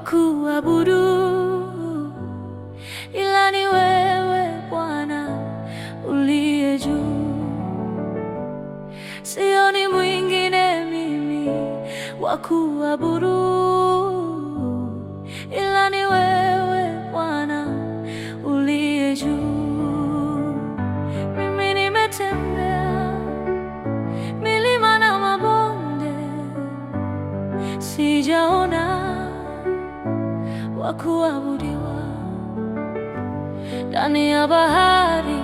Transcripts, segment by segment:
kuabudu, ila ni wewe Bwana uliye juu. Sioni mwingine mimi wa kuabudu, ila ni wewe Bwana uliye juu. Mimi nimetembea milima na mabonde, sijaona wa kuabudiwa. Ndani ya bahari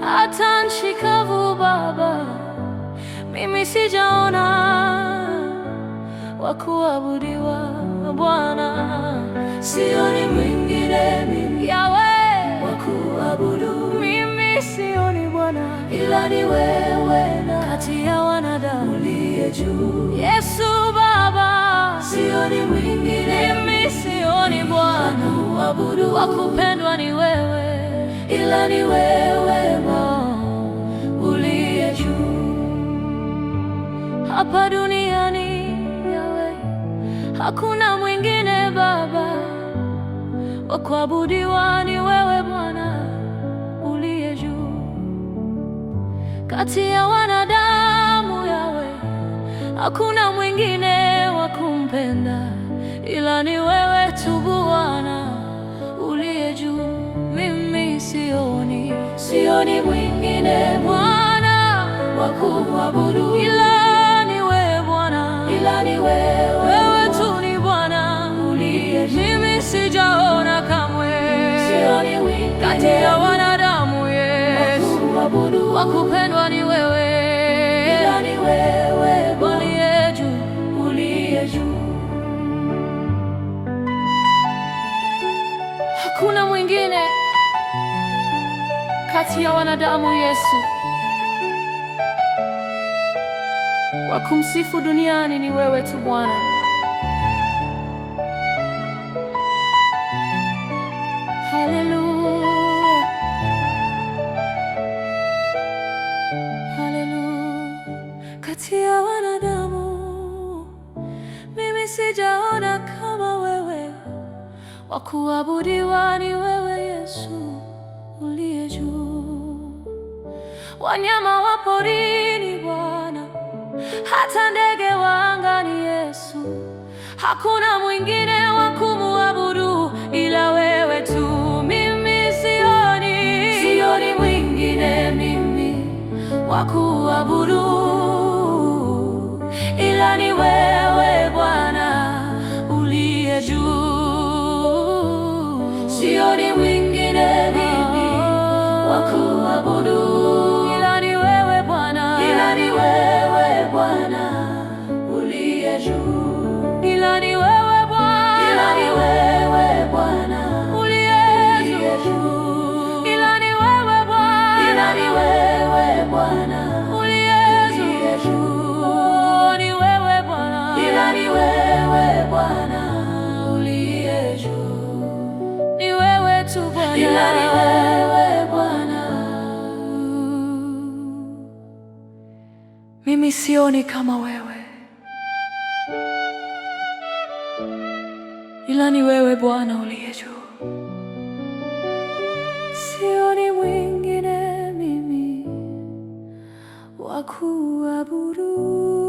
hata nchi kavu, Baba, mimi sijaona wa kuabudiwa. Bwana, sioni mwingine mimi Yahweh wa kuabudu. Mimi sioni Bwana, ila ni wewe na kati ya wanadamu uliye juu. Yesu Baba, sioni mwingine mimi, sioni Bwana kuabudu. Wa kupendwa ni wewe, ila ni wewe uliye juu. Hapa duniani Yahweh, hakuna mwingine Baba wa kuabudiwa, ni wewe Bwana uliye juu. Kati ya wanadamu Yahweh, hakuna mwingine wa kumpenda, ila ni wewe tu Bwana uliye juu. Mimi sioni mwingine Bwana wa kuabudu, ila ni wewe Bwana, ila ni wewe tu ni Bwana uliye juu. Mimi sijaona kamwe, sioni mwingine kati ya wanadamu Yesu wa kupendwa ni wewe, ila ni wewe uliye juu, uliye juu. Hakuna mwingine kati ya wanadamu Yesu wa kumsifu duniani, ni wewe tu Bwana. Haleluya, haleluya. Kati ya wanadamu mimi sijaona kama wewe wa kuabudiwa, ni wewe Yesu uliye juu. Wanyama wa porini Bwana, hata ndege wa angani Yesu, hakuna mwingine wa kumuabudu ila wewe tu. Mimi sioni mwingine mimi wa kuabudu, ila ni wewe Bwana uliye juu. Sioni mwingine mimi wa kuabudu, ila ni wewe Bwana, ila ni wewe Bwana uliye juu, ila ni wewe Bwana, ila ni wewe Bwana uliye juu, ila ni wewe Bwana, ila ni wewe Bwana uliye juu, ni wewe Bwana, ila ni wewe Bwana uliye juu, ni wewe tu Bwana, ila ni wewe Bwana. Mimi sioni kama wewe, ila ni wewe Bwana uliye juu. Sioni mwingine mimi wa kuabudu.